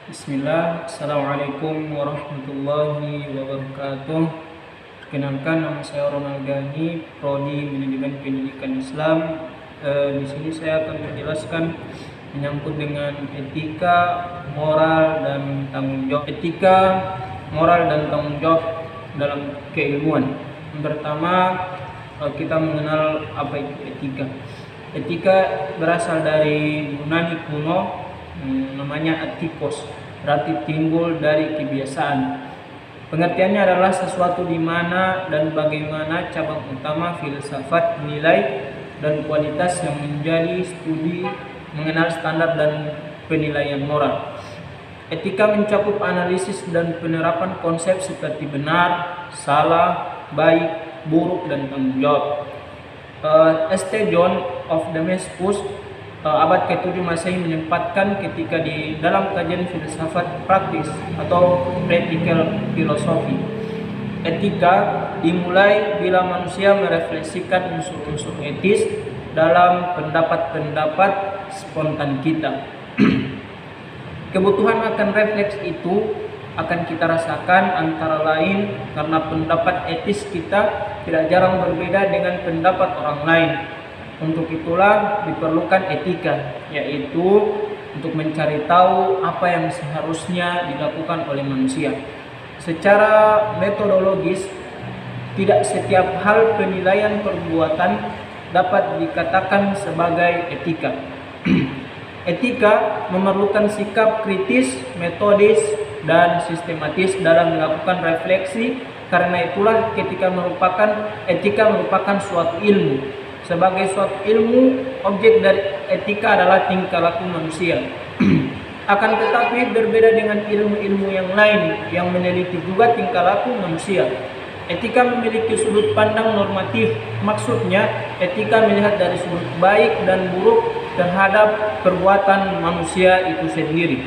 Bismillah, Assalamualaikum warahmatullahi wabarakatuh. Perkenalkan, nama saya Ronald Gani, Prodi Pendidikan Islam. Di sini saya akan menjelaskan menyangkut dengan etika, moral, dan tanggung jawab. Etika, moral, dan tanggung jawab dalam keilmuan. Yang pertama, kita mengenal apa itu etika. Etika berasal dari Yunani kuno, namanya etikos, berarti timbul dari kebiasaan. Pengertiannya adalah sesuatu di mana dan bagaimana cabang utama filsafat, nilai, dan kualitas yang menjadi studi mengenal standar dan penilaian moral. Etika mencakup analisis dan penerapan konsep seperti benar, salah, baik, buruk, dan tanggung jawab. St. John of Damascus abad ke-7 Masehi menyempatkan ketika di dalam kajian filsafat praktis atau practical philosophy. Etika dimulai bila manusia merefleksikan unsur-unsur etis dalam pendapat-pendapat spontan kita. Kebutuhan akan refleks itu akan kita rasakan antara lain karena pendapat etis kita tidak jarang berbeda dengan pendapat orang lain. Untuk itulah diperlukan etika, yaitu untuk mencari tahu apa yang seharusnya dilakukan oleh manusia. Secara metodologis, tidak setiap hal penilaian perbuatan dapat dikatakan sebagai etika. Etika memerlukan sikap kritis, metodis, dan sistematis dalam melakukan refleksi. Karena itulah etika merupakan suatu ilmu. Sebagai suatu ilmu, objek dari etika adalah tingkah laku manusia. Akan tetapi berbeda dengan ilmu-ilmu yang lain yang meneliti juga tingkah laku manusia. Etika memiliki sudut pandang normatif. Maksudnya, etika melihat dari sudut baik dan buruk terhadap perbuatan manusia itu sendiri.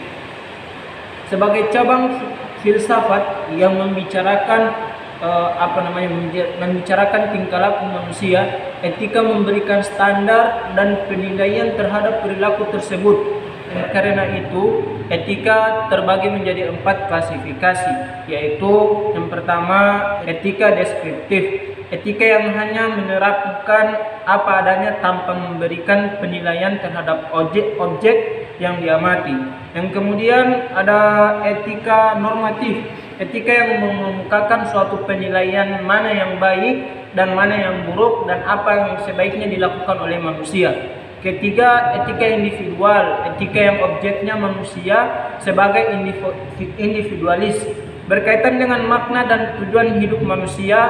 Sebagai cabang filsafat yang membicarakan tingkah laku manusia, etika memberikan standar dan penilaian terhadap perilaku tersebut. Karena itu, etika terbagi menjadi 4 klasifikasi, yaitu yang pertama, etika deskriptif. Etika yang hanya menerapkan apa adanya tanpa memberikan penilaian terhadap objek yang diamati. Yang kemudian ada etika normatif. Etika yang mengemukakan suatu penilaian mana yang baik dan mana yang buruk dan apa yang sebaiknya dilakukan oleh manusia. Ketiga, etika individual. Etika yang objeknya manusia sebagai individualis, berkaitan dengan makna dan tujuan hidup manusia.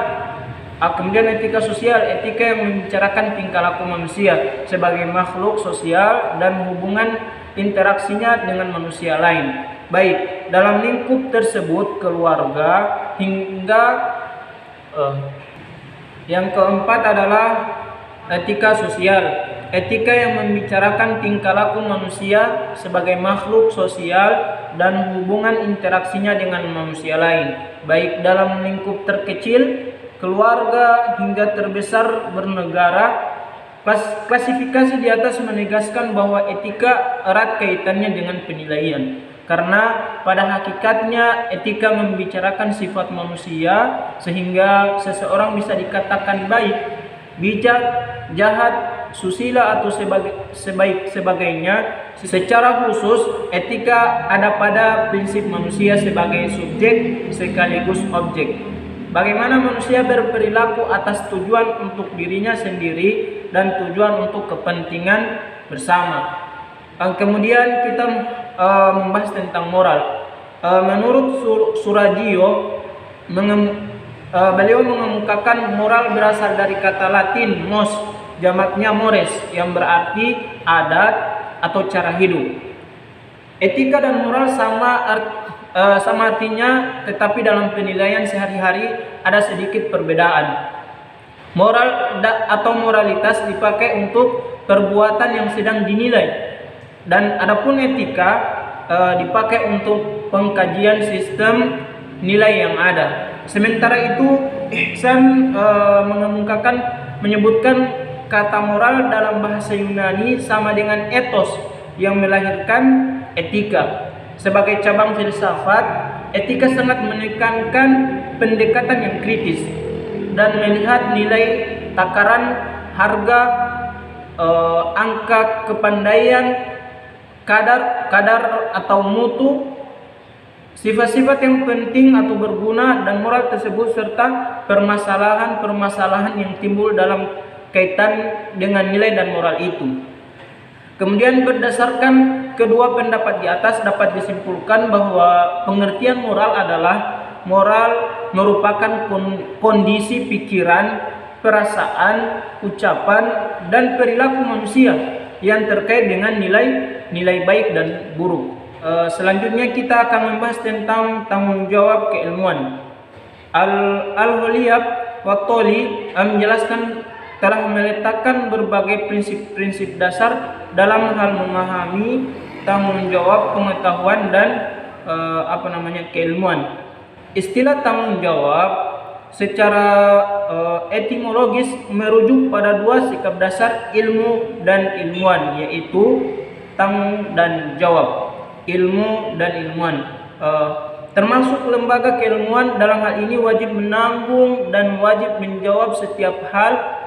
Kemudian etika sosial, etika yang membicarakan tingkah laku manusia sebagai makhluk sosial dan hubungan interaksinya dengan manusia lain, baik dalam lingkup tersebut, keluarga, hingga yang keempat adalah etika sosial. Etika yang membicarakan tingkah laku manusia sebagai makhluk sosial dan hubungan interaksinya dengan manusia lain, baik dalam lingkup terkecil, keluarga, hingga terbesar, bernegara. Klasifikasi di atas menegaskan bahwa etika erat kaitannya dengan penilaian. Karena pada hakikatnya etika membicarakan sifat manusia sehingga seseorang bisa dikatakan baik, bijak, jahat, susila atau sebagainya. Secara khusus, etika ada pada prinsip manusia sebagai subjek sekaligus objek. Bagaimana manusia berperilaku atas tujuan untuk dirinya sendiri dan tujuan untuk kepentingan bersama. Kemudian kita membahas tentang moral. Menurut Surajio, beliau mengemukakan moral berasal dari kata Latin mos, jamaknya mores, yang berarti adat atau cara hidup. Etika dan moral sama artinya, tetapi dalam penilaian sehari-hari ada sedikit perbedaan. Moral atau moralitas dipakai untuk perbuatan yang sedang dinilai, dan adapun etika dipakai untuk pengkajian sistem nilai yang ada. Sementara itu, Ihsan menyebutkan kata moral dalam bahasa Yunani sama dengan ethos yang melahirkan etika. Sebagai cabang filsafat, etika sangat menekankan pendekatan yang kritis dan melihat nilai takaran, harga, angka kepandaian, kadar atau mutu, sifat-sifat yang penting atau berguna dan moral tersebut, serta permasalahan-permasalahan yang timbul dalam kaitan dengan nilai dan moral itu. Kemudian berdasarkan kedua pendapat di atas dapat disimpulkan bahwa pengertian moral adalah moral merupakan kondisi pikiran, perasaan, ucapan, dan perilaku manusia yang terkait dengan nilai baik dan buruk. Selanjutnya kita akan membahas tentang tanggung jawab keilmuan. Al-Ghalib wa Toli menjelaskan telah meletakkan berbagai prinsip-prinsip dasar dalam hal memahami tanggung jawab pengetahuan dan keilmuan. Istilah tanggung jawab secara etimologis merujuk pada dua sikap dasar ilmu dan ilmuwan, yaitu tanggung dan jawab. Ilmu dan ilmuwan, termasuk lembaga keilmuan dalam hal ini wajib menanggung dan wajib menjawab setiap hal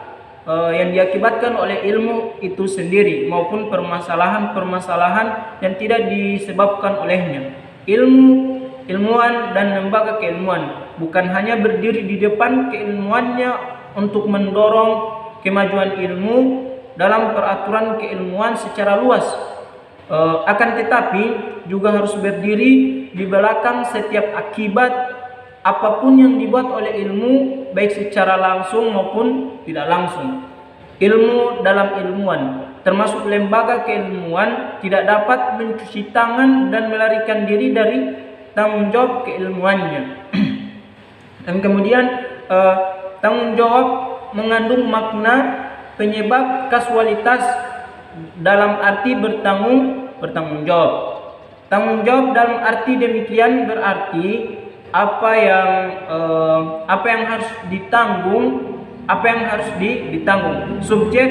yang diakibatkan oleh ilmu itu sendiri maupun permasalahan-permasalahan yang tidak disebabkan olehnya. Ilmuwan dan lembaga keilmuan bukan hanya berdiri di depan keilmuannya untuk mendorong kemajuan ilmu dalam peraturan keilmuan secara luas, akan tetapi juga harus berdiri di belakang setiap akibat apapun yang dibuat oleh ilmu, baik secara langsung maupun tidak langsung. Ilmu dalam ilmuwan, termasuk lembaga keilmuan, tidak dapat mencuci tangan dan melarikan diri dari tanggung jawab keilmuannya. Dan kemudian tanggung jawab mengandung makna penyebab kasualitas dalam arti bertanggung jawab. Tanggung jawab dalam arti demikian berarti apa yang harus ditanggung, ditanggung. Subjek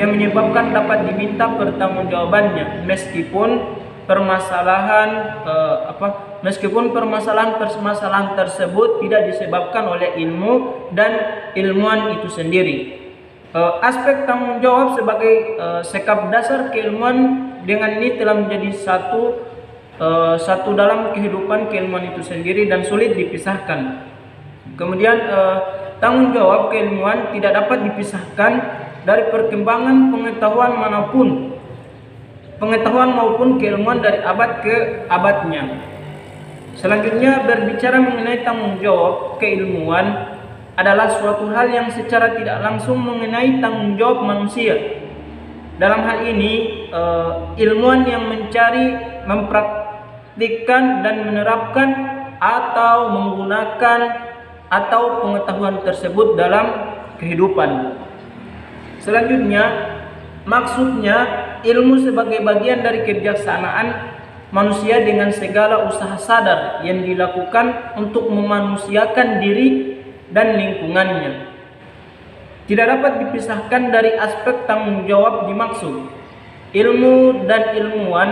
yang menyebabkan dapat diminta pertanggungjawabannya meskipun permasalahan tersebut tidak disebabkan oleh ilmu dan ilmuwan itu sendiri. Aspek tanggung jawab sebagai sikap dasar keilmuan dengan ini telah menjadi satu dalam kehidupan keilmuan itu sendiri dan sulit dipisahkan. Kemudian tanggung jawab keilmuan tidak dapat dipisahkan dari perkembangan pengetahuan maupun keilmuan dari abad ke abadnya. Selanjutnya, berbicara mengenai tanggung jawab keilmuan adalah suatu hal yang secara tidak langsung mengenai tanggung jawab manusia. Dalam hal ini, ilmuwan yang mencari, mempraktikkan dan menerapkan atau menggunakan atau pengetahuan tersebut dalam kehidupan. Selanjutnya, maksudnya ilmu sebagai bagian dari kebijaksanaan manusia dengan segala usaha sadar yang dilakukan untuk memanusiakan diri dan lingkungannya. Tidak dapat dipisahkan dari aspek tanggung jawab dimaksud. Ilmu dan ilmuwan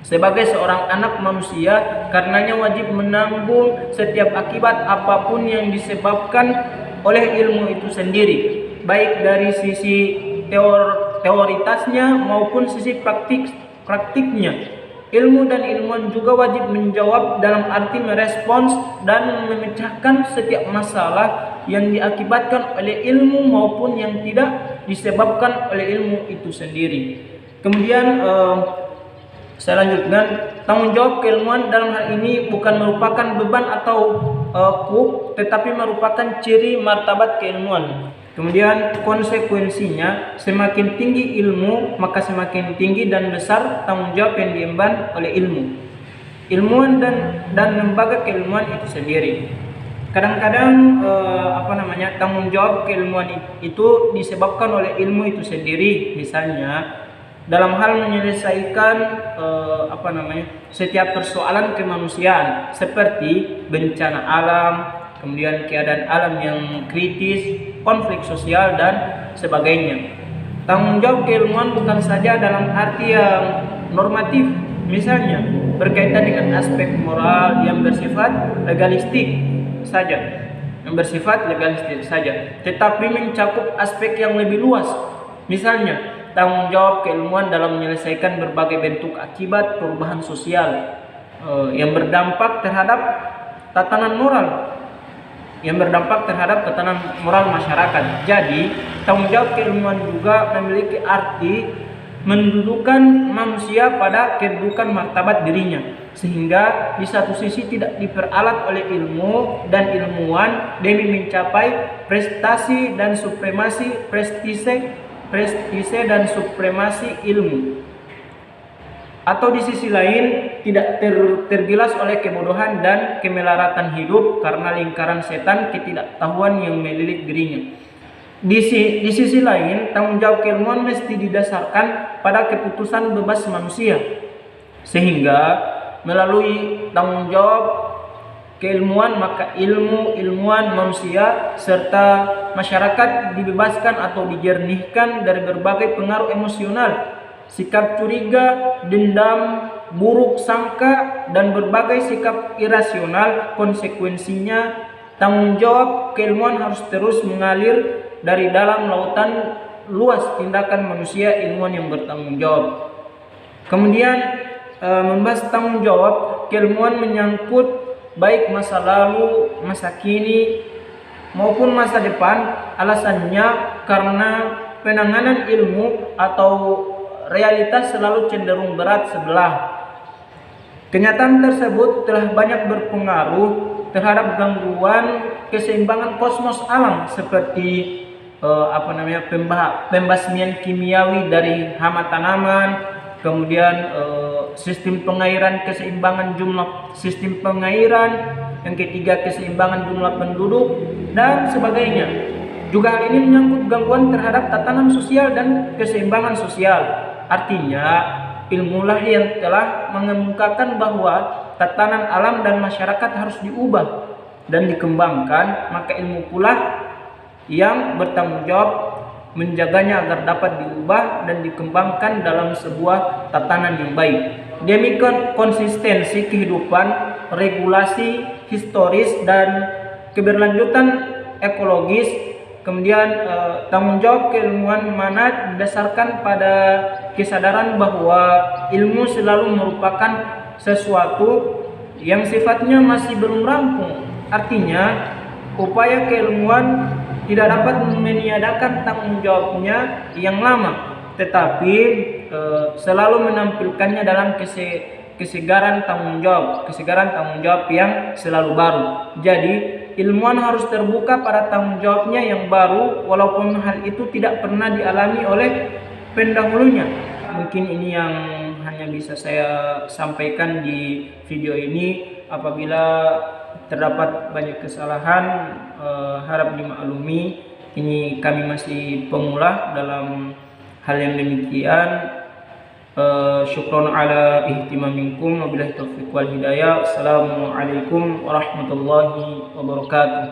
sebagai seorang anak manusia karenanya wajib menanggung setiap akibat apapun yang disebabkan oleh ilmu itu sendiri, baik dari sisi teoritasnya maupun sisi praktiknya. Ilmu dan ilmuwan juga wajib menjawab dalam arti merespons dan memecahkan setiap masalah yang diakibatkan oleh ilmu maupun yang tidak disebabkan oleh ilmu itu sendiri. Kemudian saya lanjutkan, tanggung jawab keilmuan dalam hal ini bukan merupakan beban atau tetapi merupakan ciri martabat keilmuan. Kemudian konsekuensinya, semakin tinggi ilmu maka semakin tinggi dan besar tanggung jawab yang diemban oleh ilmu, ilmuwan dan lembaga keilmuan itu sendiri. Kadang-kadang tanggung jawab keilmuan itu disebabkan oleh ilmu itu sendiri. Misalnya dalam hal menyelesaikan setiap persoalan kemanusiaan seperti bencana alam, kemudian keadaan alam yang kritis, konflik sosial dan sebagainya. Tanggung jawab keilmuan bukan saja dalam arti yang normatif, misalnya berkaitan dengan aspek moral yang bersifat legalistik saja, tetapi mencakup aspek yang lebih luas. Misalnya, tanggung jawab keilmuan dalam menyelesaikan berbagai bentuk akibat perubahan sosial yang berdampak terhadap tatanan moral masyarakat. Jadi, tanggung jawab keilmuan juga memiliki arti mendudukan manusia pada kedudukan martabat dirinya, sehingga di satu sisi tidak diperalat oleh ilmu dan ilmuwan demi mencapai prestasi dan supremasi ilmu, atau di sisi lain tidak tergilas oleh kebodohan dan kemelaratan hidup karena lingkaran setan ketidaktahuan yang melilit dirinya. Di sisi lain, tanggung jawab keilmuan mesti didasarkan pada keputusan bebas manusia, sehingga melalui tanggung jawab keilmuan maka ilmuwan manusia serta masyarakat dibebaskan atau dijernihkan dari berbagai pengaruh emosional, sikap curiga, dendam, buruk sangka, dan berbagai sikap irasional. Konsekuensinya, tanggung jawab keilmuan harus terus mengalir dari dalam lautan luas tindakan manusia ilmuwan yang bertanggung jawab. Kemudian membahas tanggung jawab keilmuan menyangkut baik masa lalu, masa kini, maupun masa depan. Alasannya karena penanganan ilmu atau realitas selalu cenderung berat sebelah. Kenyataan tersebut telah banyak berpengaruh terhadap gangguan keseimbangan kosmos alam seperti pembasmian kimiawi dari hama tanaman, kemudian sistem pengairan, keseimbangan jumlah sistem pengairan, yang ketiga keseimbangan jumlah penduduk, dan sebagainya. Juga hal ini menyangkut gangguan terhadap tatanan sosial dan keseimbangan sosial. Artinya, ilmulah yang telah mengemukakan bahwa tatanan alam dan masyarakat harus diubah dan dikembangkan, maka ilmu pula yang bertanggung jawab menjaganya agar dapat diubah dan dikembangkan dalam sebuah tatanan yang baik. Demi konsistensi kehidupan, regulasi historis, dan keberlanjutan ekologis. Kemudian tanggung jawab keilmuan mana didasarkan pada kesadaran bahwa ilmu selalu merupakan sesuatu yang sifatnya masih belum rampung. Artinya, upaya keilmuan tidak dapat meniadakan tanggung jawabnya yang lama, tetapi selalu menampilkannya dalam kesegaran tanggung jawab yang selalu baru. Jadi, ilmuwan harus terbuka pada tanggung jawabnya yang baru, walaupun hal itu tidak pernah dialami oleh pendahulunya. Mungkin ini yang hanya bisa saya sampaikan di video ini. Apabila terdapat banyak kesalahan, harap dimaklumi. Ini kami masih pemula dalam hal yang demikian. Syukron ala ihtimaminkum, wabillahi taufiq wal hidayah. Assalamualaikum warahmatullahi wabarakatuh.